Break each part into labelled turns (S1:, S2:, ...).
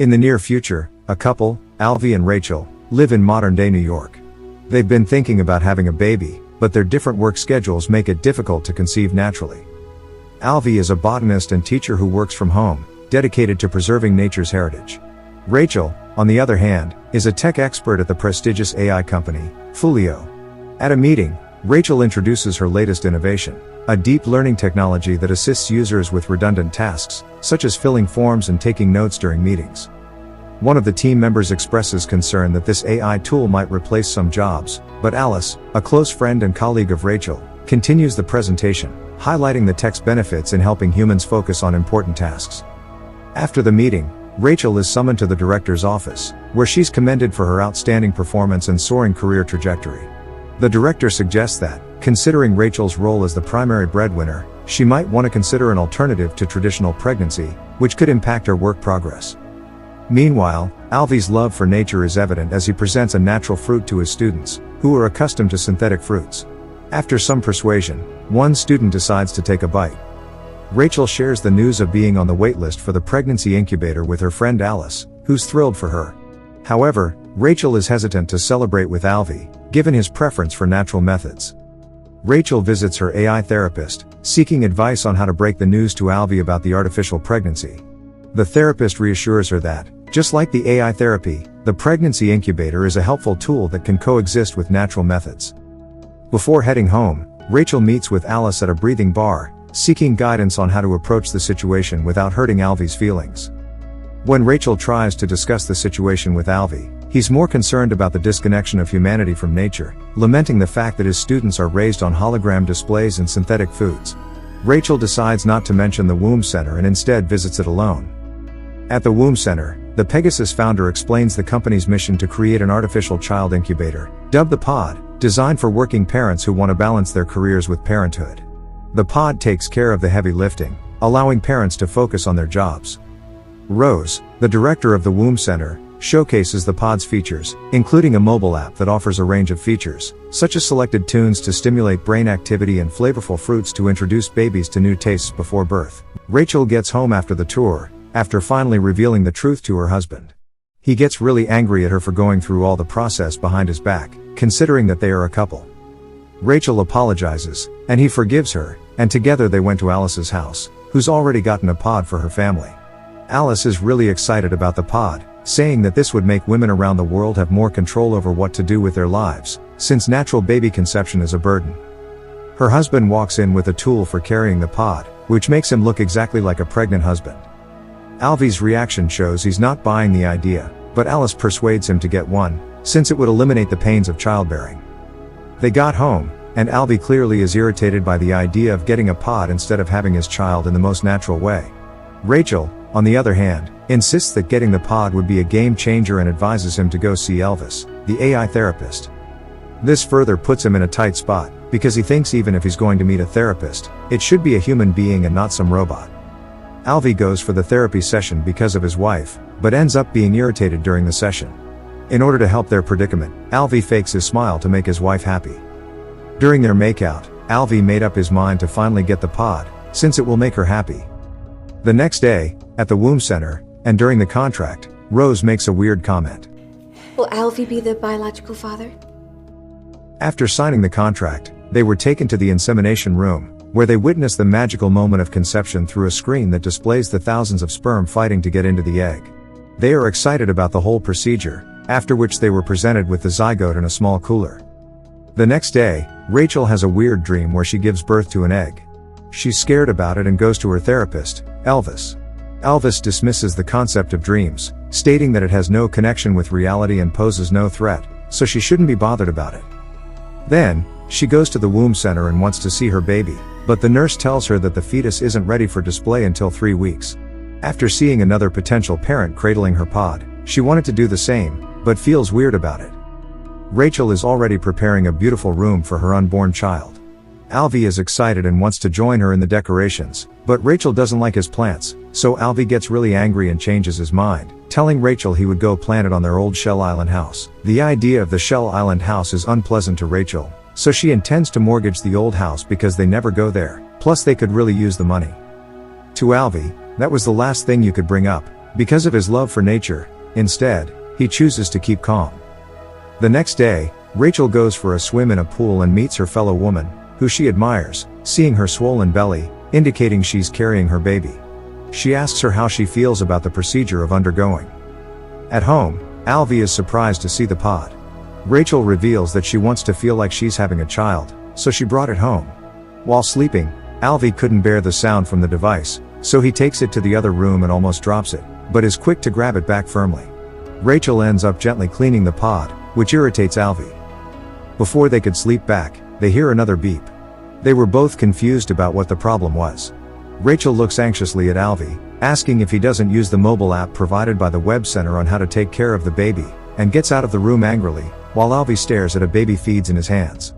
S1: In the near future, a couple, Alvy and Rachel, live in modern-day New York. They've been thinking about having a baby, but their different work schedules make it difficult to conceive naturally. Alvy is a botanist and teacher who works from home, dedicated to preserving nature's heritage. Rachel, on the other hand, is a tech expert at the prestigious AI company, Folio. At a meeting, Rachel introduces her latest innovation, a deep learning technology that assists users with redundant tasks, such as filling forms and taking notes during meetings. One of the team members expresses concern that this AI tool might replace some jobs, but Alice, a close friend and colleague of Rachel, continues the presentation, highlighting the tech's benefits in helping humans focus on important tasks. After the meeting, Rachel is summoned to the director's office, where she's commended for her outstanding performance and soaring career trajectory. The director suggests that, considering Rachel's role as the primary breadwinner, she might want to consider an alternative to traditional pregnancy, which could impact her work progress. Meanwhile, Alvy's love for nature is evident as he presents a natural fruit to his students, who are accustomed to synthetic fruits. After some persuasion, one student decides to take a bite. Rachel shares the news of being on the waitlist for the pregnancy incubator with her friend Alice, who's thrilled for her. However, Rachel is hesitant to celebrate with Alvy, given his preference for natural methods. Rachel visits her AI therapist, seeking advice on how to break the news to Alvy about the artificial pregnancy. The therapist reassures her that, just like the AI therapy, the pregnancy incubator is a helpful tool that can coexist with natural methods. Before heading home, Rachel meets with Alice at a breathing bar, seeking guidance on how to approach the situation without hurting Alvy's feelings. When Rachel tries to discuss the situation with Alvy, he's more concerned about the disconnection of humanity from nature, lamenting the fact that his students are raised on hologram displays and synthetic foods. Rachel decides not to mention the womb center and instead visits it alone. At the womb center, the Pegasus founder explains the company's mission to create an artificial child incubator, dubbed the Pod, designed for working parents who want to balance their careers with parenthood. The pod takes care of the heavy lifting, allowing parents to focus on their jobs. Rose, the director of the womb center, showcases the pod's features, including a mobile app that offers a range of features, such as selected tunes to stimulate brain activity and flavorful fruits to introduce babies to new tastes before birth. Rachel gets home after the tour, after finally revealing the truth to her husband. He gets really angry at her for going through all the process behind his back, considering that they are a couple. Rachel apologizes, and he forgives her, and together they went to Alice's house, who's already gotten a pod for her family. Alice is really excited about the pod, saying that this would make women around the world have more control over what to do with their lives, since natural baby conception is a burden. Her husband walks in with a tool for carrying the pod, which makes him look exactly like a pregnant husband. Alvy's reaction shows he's not buying the idea, but Alice persuades him to get one, since it would eliminate the pains of childbearing. They got home, and Alvy clearly is irritated by the idea of getting a pod instead of having his child in the most natural way. Rachel, on the other hand, insists that getting the pod would be a game changer and advises him to go see Elvis, the AI therapist. This further puts him in a tight spot, because he thinks even if he's going to meet a therapist, it should be a human being and not some robot. Alvy goes for the therapy session because of his wife, but ends up being irritated during the session. In order to help their predicament, Alvy fakes his smile to make his wife happy. During their makeout, Alvy made up his mind to finally get the pod, since it will make her happy. The next day, at the womb center, and during the contract, Rose makes a weird comment.
S2: Will Alvy be the biological father?
S1: After signing the contract, they were taken to the insemination room, where they witness the magical moment of conception through a screen that displays the thousands of sperm fighting to get into the egg. They are excited about the whole procedure, after which they were presented with the zygote in a small cooler. The next day, Rachel has a weird dream where she gives birth to an egg. She's scared about it and goes to her therapist, Elvis. Elvis dismisses the concept of dreams, stating that it has no connection with reality and poses no threat, so she shouldn't be bothered about it. Then, she goes to the womb center and wants to see her baby, but the nurse tells her that the fetus isn't ready for display until 3 weeks. After seeing another potential parent cradling her pod, she wanted to do the same, but feels weird about it. Rachel is already preparing a beautiful room for her unborn child. Alvy is excited and wants to join her in the decorations, but Rachel doesn't like his plants, so Alvy gets really angry and changes his mind, telling Rachel he would go plant it on their old Shell Island house. The idea of the Shell Island house is unpleasant to Rachel, so she intends to mortgage the old house because they never go there, plus they could really use the money. To Alvy, that was the last thing you could bring up, Because of his love for nature, instead, he chooses to keep calm. The next day, Rachel goes for a swim in a pool and meets her fellow woman, who she admires, seeing her swollen belly, indicating she's carrying her baby. She asks her how she feels about the procedure of undergoing. At home, Alvy is surprised to see the pod. Rachel reveals that she wants to feel like she's having a child, so she brought it home. While sleeping, Alvy couldn't bear the sound from the device, so he takes it to the other room and almost drops it, but is quick to grab it back firmly. Rachel ends up gently cleaning the pod, which irritates Alvy. Before they could sleep back, they hear another beep. They were both confused about what the problem was. Rachel looks anxiously at Alvy, asking if he doesn't use the mobile app provided by the web center on how to take care of the baby, and gets out of the room angrily, while Alvy stares at a baby feeds in his hands.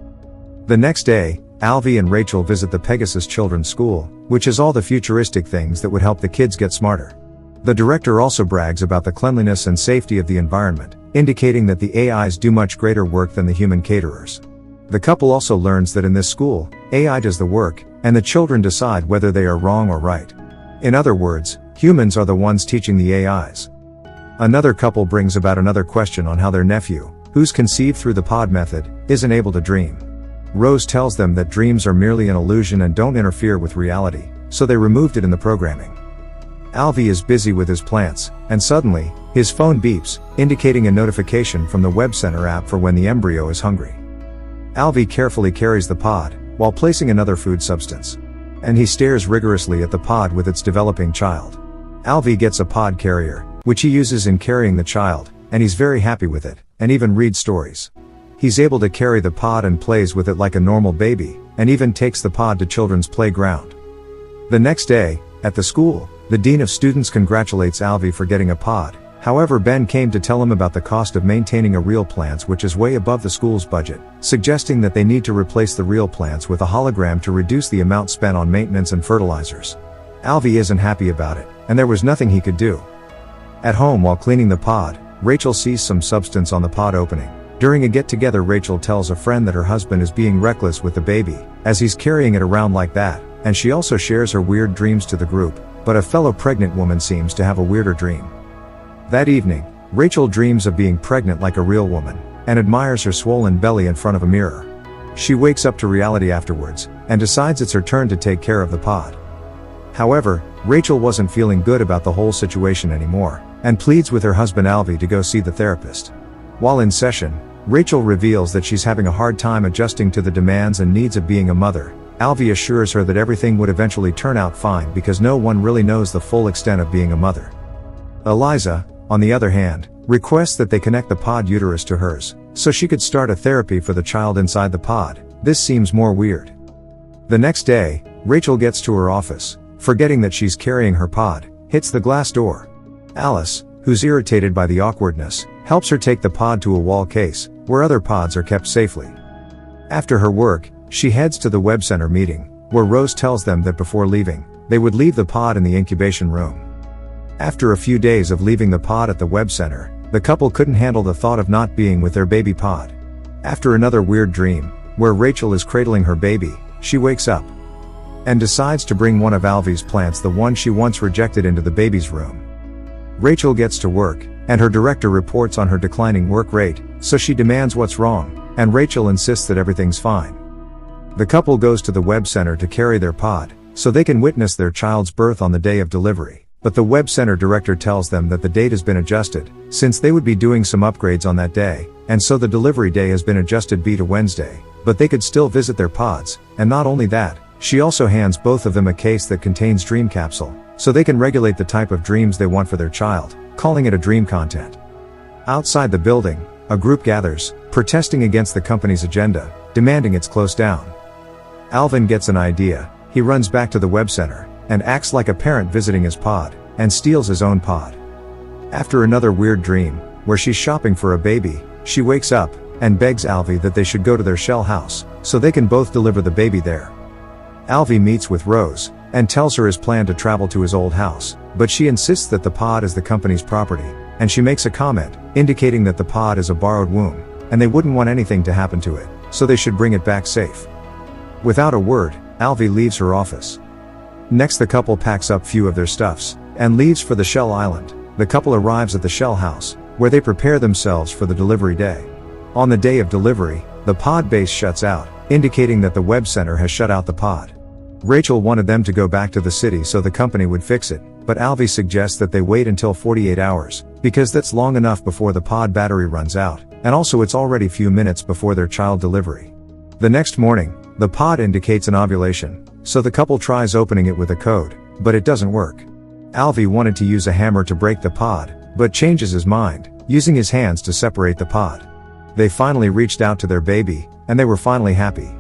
S1: The next day, Alvy and Rachel visit the Pegasus Children's School, which has all the futuristic things that would help the kids get smarter. The director also brags about the cleanliness and safety of the environment, indicating that the AIs do much greater work than the human caterers. The couple also learns that in this school, AI does the work, and the children decide whether they are wrong or right. In other words, humans are the ones teaching the AIs. Another couple brings about another question on how their nephew, who's conceived through the pod method, isn't able to dream. Rose tells them that dreams are merely an illusion and don't interfere with reality, so they removed it in the programming. Alvy is busy with his plants, and suddenly, his phone beeps, indicating a notification from the web center app for when the embryo is hungry. Alvy carefully carries the pod, while placing another food substance. And he stares rigorously at the pod with its developing child. Alvy gets a pod carrier, which he uses in carrying the child, and he's very happy with it, and even reads stories. He's able to carry the pod and plays with it like a normal baby, and even takes the pod to children's playground. The next day, at the school, the dean of students congratulates Alvy for getting a pod. However, Ben came to tell him about the cost of maintaining a real plants, which is way above the school's budget, suggesting that they need to replace the real plants with a hologram to reduce the amount spent on maintenance and fertilizers. Alvy isn't happy about it, and there was nothing he could do. At home while cleaning the pod, Rachel sees some substance on the pod opening. During a get-together, Rachel tells a friend that her husband is being reckless with the baby, as he's carrying it around like that, and she also shares her weird dreams to the group, but a fellow pregnant woman seems to have a weirder dream. That evening, Rachel dreams of being pregnant like a real woman, and admires her swollen belly in front of a mirror. She wakes up to reality afterwards, and decides it's her turn to take care of the pod. However, Rachel wasn't feeling good about the whole situation anymore, and pleads with her husband Alvy to go see the therapist. While in session, Rachel reveals that she's having a hard time adjusting to the demands and needs of being a mother. Alvy assures her that everything would eventually turn out fine because no one really knows the full extent of being a mother. Eliza, on the other hand, requests that they connect the pod uterus to hers, so she could start a therapy for the child inside the pod. This seems more weird. The next day, Rachel gets to her office, forgetting that she's carrying her pod, hits the glass door. Alice, who's irritated by the awkwardness, helps her take the pod to a wall case, where other pods are kept safely. After her work, she heads to the web center meeting, where Rose tells them that before leaving, they would leave the pod in the incubation room. After a few days of leaving the pod at the web center, the couple couldn't handle the thought of not being with their baby pod. After another weird dream, where Rachel is cradling her baby, she wakes up and decides to bring one of Alvy's plants, the one she once rejected, into the baby's room. Rachel gets to work, and her director reports on her declining work rate, so she demands what's wrong, and Rachel insists that everything's fine. The couple goes to the web center to carry their pod, so they can witness their child's birth on the day of delivery. But the web center director tells them that the date has been adjusted, since they would be doing some upgrades on that day, and so the delivery day has been adjusted to Wednesday, but they could still visit their pods, and not only that, she also hands both of them a case that contains dream capsule, so they can regulate the type of dreams they want for their child, calling it a dream content. Outside the building, a group gathers, protesting against the company's agenda, demanding it's closed down. Alvin gets an idea. He runs back to the web center, and acts like a parent visiting his pod, and steals his own pod. After another weird dream, where she's shopping for a baby, she wakes up, and begs Alvy that they should go to their shell house, so they can both deliver the baby there. Alvy meets with Rose, and tells her his plan to travel to his old house, but she insists that the pod is the company's property, and she makes a comment, indicating that the pod is a borrowed womb, and they wouldn't want anything to happen to it, so they should bring it back safe. Without a word, Alvy leaves her office. Next, the couple packs up few of their stuffs, and leaves for the Shell Island. The couple arrives at the shell house, where they prepare themselves for the delivery day. On the day of delivery, the pod base shuts out, indicating that the web center has shut out the pod. Rachel wanted them to go back to the city so the company would fix it, but Alvy suggests that they wait until 48 hours, because that's long enough before the pod battery runs out, and also it's already few minutes before their child delivery. The next morning, the pod indicates an ovulation, so the couple tries opening it with a code, but it doesn't work. Alvy wanted to use a hammer to break the pod, but changes his mind, using his hands to separate the pod. They finally reached out to their baby, and they were finally happy.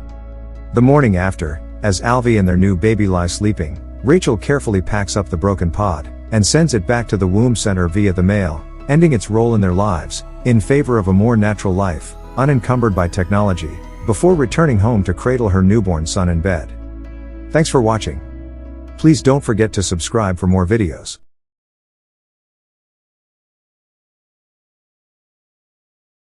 S1: The morning after, as Alvy and their new baby lie sleeping, Rachel carefully packs up the broken pod, and sends it back to the womb center via the mail, ending its role in their lives, in favor of a more natural life, unencumbered by technology, before returning home to cradle her newborn son in bed. Thanks for watching. Please don't forget to subscribe for more videos.